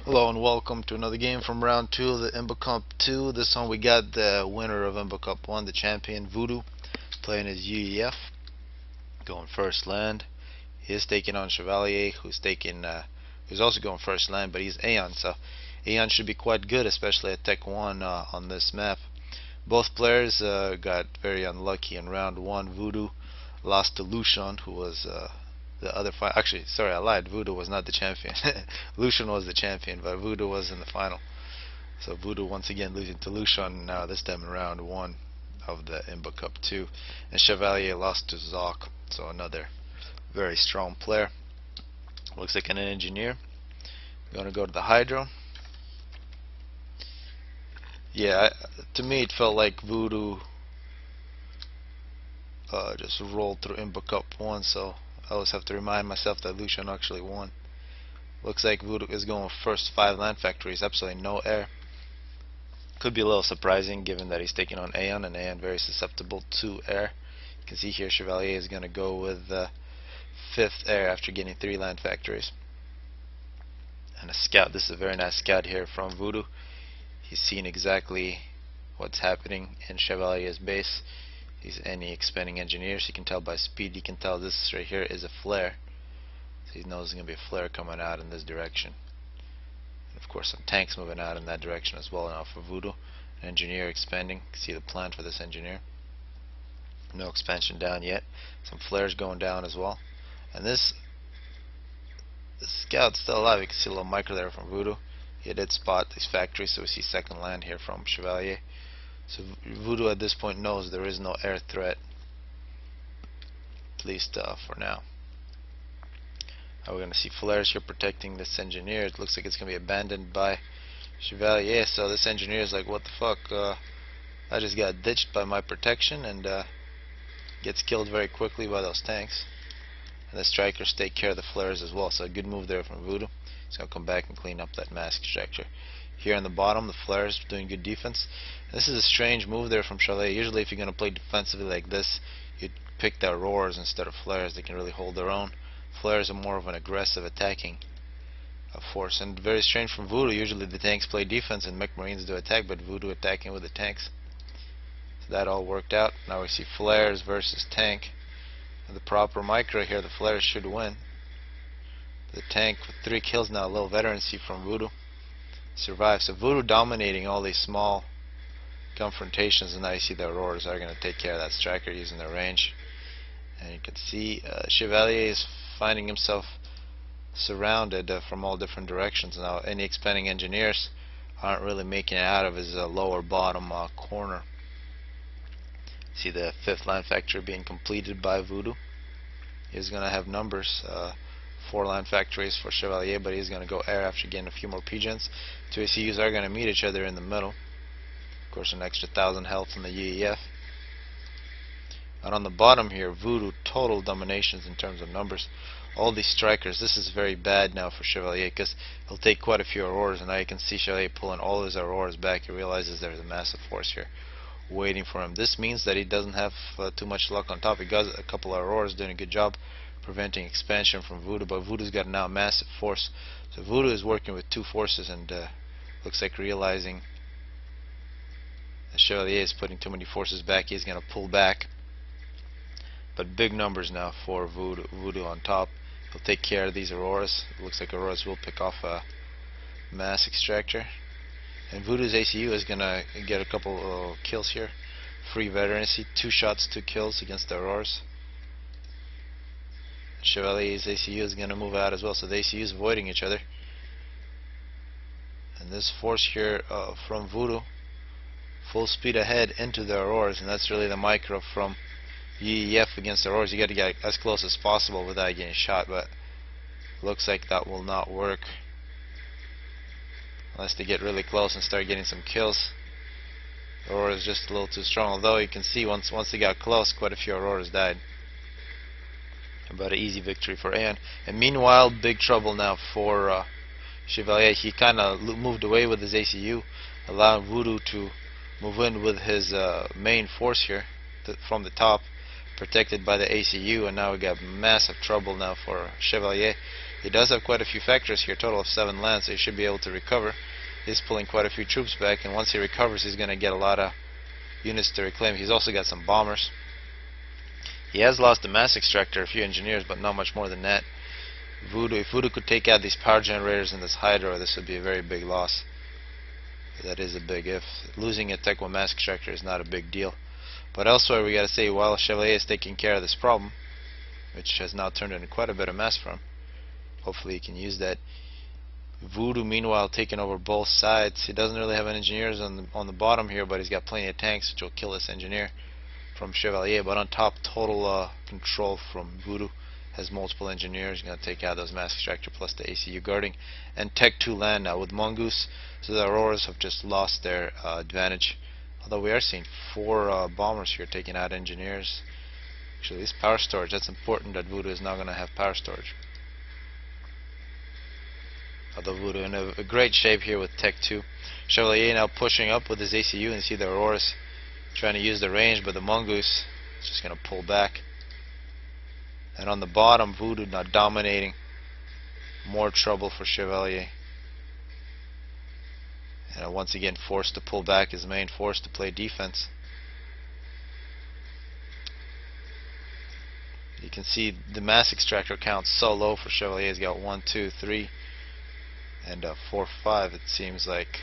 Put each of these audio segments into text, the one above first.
Hello and welcome to another game from round 2 of the IMBA Cup 2. This one we got the winner of IMBA Cup 1, the champion Voodoo, playing his UEF, going first land. He is taking on Chevalier, who's also going first land, but he's Aeon, so Aeon should be quite good, especially at Tech 1 on this map. Both players got very unlucky in round 1. Voodoo lost to Lucian, who was the other fight. Actually, sorry, I lied. Voodoo was not the champion. Lucian was the champion, but Voodoo was in the final. So Voodoo once again losing to Lucian now, this time in round 1 of the IMBA Cup 2. And Chevalier lost to Zoc, so another very strong player. Looks like an engineer. Going to go to the Hydro. Yeah, to me it felt like Voodoo just rolled through IMBA Cup 1, so I always have to remind myself that Lucian actually won. Looks like Voodoo is going with first 5 land factories, absolutely no air. Could be a little surprising given that he's taking on Aeon, and Aeon very susceptible to air. You can see here Chevalier is going to go with 5th air after getting 3 land factories. And a scout, this is a very nice scout here from Voodoo. He's seen exactly what's happening in Chevalier's base. He's any expanding engineers. You can tell by speed, you can tell this right here is a flare. So he knows there's going to be a flare coming out in this direction. And of course some tanks moving out in that direction as well now for Voodoo. An engineer expanding. You can see the plan for this engineer. No expansion down yet. Some flares going down as well. And this scout's still alive. You can see a little micro there from Voodoo. He did spot these factories, so we see second land here from Chevalier. So Voodoo at this point knows there is no air threat, at least for now. We're going to see flares here protecting this engineer. It looks like it's going to be abandoned by Chevalier, so this engineer is like, what the fuck, I just got ditched by my protection, and gets killed very quickly by those tanks. And the strikers take care of the flares as well, so a good move there from Voodoo. He's going to come back and clean up that mass extractor. Here on the bottom, the flares doing good defense. This is a strange move there from Chevalier. Usually if you're going to play defensively like this, you'd pick the Auroras instead of flares. They can really hold their own. Flares are more of an aggressive attacking force. And very strange from Voodoo. Usually the tanks play defense and Mech Marines do attack, but Voodoo attacking with the tanks. So that all worked out. Now we see flares versus tank. With the proper micro here, the flares should win. The tank with 3 kills now, a little veterancy from Voodoo. Survives. So Voodoo dominating all these small confrontations, and now you see the Auroras are going to take care of that striker using their range. And you can see Chevalier is finding himself surrounded from all different directions. Now any expanding engineers aren't really making it out of his lower bottom corner. See the 5th land factory being completed by Voodoo. He's going to have numbers. 4 land factories for Chevalier, but he's going to go air after getting a few more pigeons. 2 ACUs are going to meet each other in the middle. Of course, an extra 1,000 health in the UEF. And on the bottom here, Voodoo, total dominations in terms of numbers. All these strikers, this is very bad now for Chevalier because he'll take quite a few Auroras, and now you can see Chevalier pulling all his Auroras back. He realizes there's a massive force here waiting for him. This means that he doesn't have too much luck on top. He got a couple of Auroras doing a good job preventing expansion from Voodoo, but Voodoo's got now a massive force. So Voodoo is working with 2 forces, and looks like realizing that Chevalier is putting too many forces back. He's going to pull back, but big numbers now for Voodoo on top. He'll take care of these Auroras. It looks like Auroras will pick off a mass extractor, and Voodoo's ACU is going to get a couple kills here. Free veterancy, 2 shots, 2 kills against the Auroras. Chevalier's ACU is going to move out as well, so the ACU is avoiding each other. And this force here from Voodoo, full speed ahead into the Auroras, and that's really the micro from UEF against the Auroras. You got to get as close as possible without getting shot, but looks like that will not work unless they get really close and start getting some kills. The Aurora is just a little too strong, although you can see once they got close, quite a few Auroras died. But an easy victory for Aeon. And meanwhile, big trouble now for Chevalier. He kind of moved away with his ACU, allowing Voodoo to move in with his main force here from the top, protected by the ACU. And now we got massive trouble now for Chevalier. He does have quite a few factors here, total of 7 lands, so he should be able to recover. He's pulling quite a few troops back, and once he recovers, he's going to get a lot of units to reclaim. He's also got some bombers. He has lost a mass extractor, a few engineers, but not much more than that. Voodoo, if Voodoo could take out these power generators and this Hydra, this would be a very big loss. That is a big if. Losing a Tech 1 mass extractor is not a big deal. But elsewhere, we gotta say, while Chevalier is taking care of this problem, which has now turned into quite a bit of mass for him, hopefully he can use that. Voodoo, meanwhile, taking over both sides. He doesn't really have any engineers on the bottom here, but he's got plenty of tanks, which will kill this engineer from Chevalier. But on top, total control from Voodoo. Has multiple engineers. Going to take out those mass extractor plus the ACU guarding. And Tech 2 land now with Mongoose. So the Auroras have just lost their advantage. Although we are seeing 4 bombers here taking out engineers. Actually, this power storage, that's important that Voodoo is now going to have power storage. Although Voodoo in a great shape here with Tech 2. Chevalier now pushing up with his ACU, and you see the Auroras trying to use the range, but the Mongoose is just going to pull back. And on the bottom, Voodoo now dominating. More trouble for Chevalier. And once again forced to pull back his main force to play defense. You can see the mass extractor count so low for Chevalier. He's got 1, 2, 3, and 4, 5. It seems like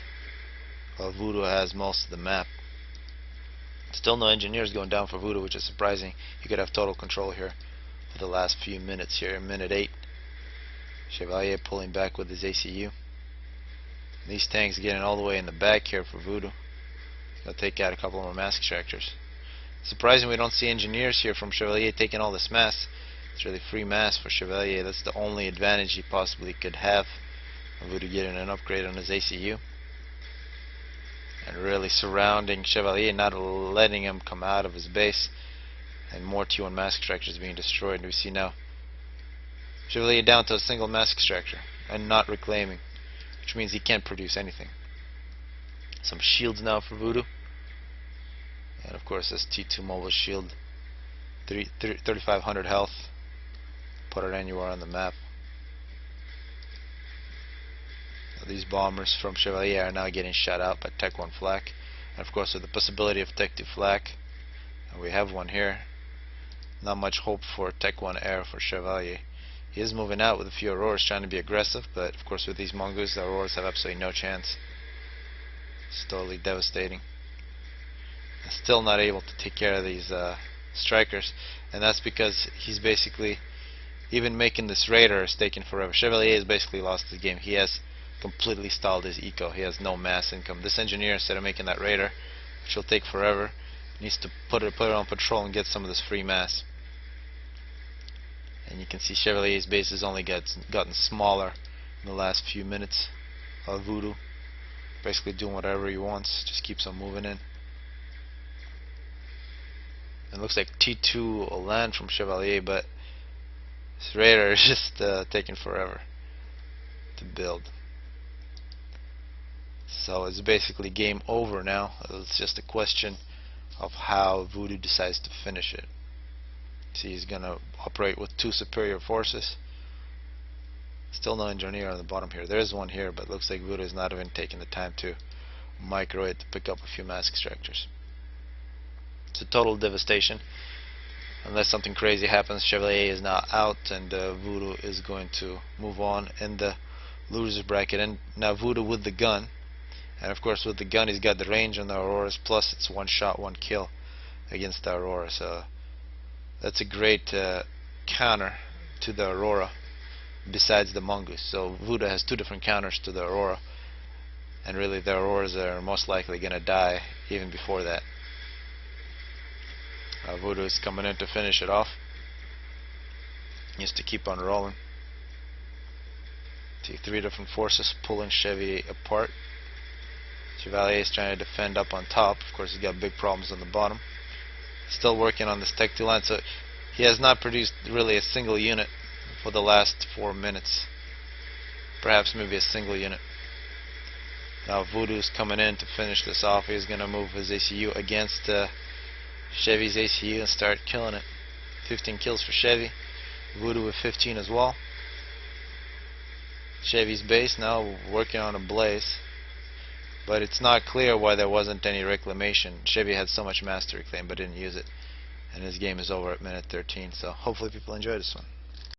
Voodoo has most of the map. Still no engineers going down for Voodoo, which is surprising. He could have total control here for the last few minutes here. Minute 8. Chevalier pulling back with his ACU. These tanks getting all the way in the back here for Voodoo. He'll take out a couple more mass extractors. Surprising we don't see engineers here from Chevalier taking all this mass. It's really free mass for Chevalier. That's the only advantage he possibly could have. Voodoo getting an upgrade on his ACU. And really surrounding Chevalier, not letting him come out of his base. And more T1 mass extractors being destroyed. And we see now Chevalier down to a single mass extractor and not reclaiming, which means he can't produce anything. Some shields now for Voodoo. And of course this T2 mobile shield, 3500 health. Put it anywhere on the map. Now these bombers from Chevalier are now getting shot out by Tech 1 flak. And of course with the possibility of Tech 2 flak, and we have one here, not much hope for Tech 1 air for Chevalier. He is moving out with a few Auroras trying to be aggressive, but of course with these Mongoose, the Auroras have absolutely no chance. It's totally devastating. Still not able to take care of these strikers, and that's because he's basically, even making this raider is taking forever. Chevalier has basically lost the game. He has completely stalled his eco. He has no mass income. This engineer, instead of making that raider, which will take forever, needs to put it on patrol and get some of this free mass. And you can see Chevalier's base has only gotten smaller in the last few minutes. Voodoo basically doing whatever he wants, just keeps on moving in. It looks like T2 will land from Chevalier, but this raider is just taking forever to build. So it's basically game over now. It's just a question of how Voodoo decides to finish it. See, he's going to operate with 2 superior forces. Still no engineer on the bottom here. There is one here, but it looks like Voodoo is not even taking the time to micro it to pick up a few mass extractors. It's a total devastation. Unless something crazy happens, Chevalier is now out, and Voodoo is going to move on in the loser's bracket. And now Voodoo with the gun, and of course with the gun he's got the range on the Auroras, plus it's 1 shot, 1 kill against the Aurora. So that's a great counter to the Aurora besides the Mongoose. So Voodoo has 2 different counters to the Aurora, and really the Auroras are most likely going to die even before that. Voodoo is coming in to finish it off. He needs to keep on rolling. See 3 different forces pulling Chevy apart. Chevalier is trying to defend up on top. Of course he's got big problems on the bottom. Still working on this Tech 2 line, so he has not produced really a single unit for the last 4 minutes. Perhaps maybe a single unit. Now Voodoo's coming in to finish this off. He's going to move his ACU against Chevy's ACU and start killing it. 15 kills for Chevy. Voodoo with 15 as well. Chevy's base now working on a blaze. But it's not clear why there wasn't any reclamation. Chevy had so much mastery claim but didn't use it. And his game is over at minute 13. So hopefully people enjoy this one.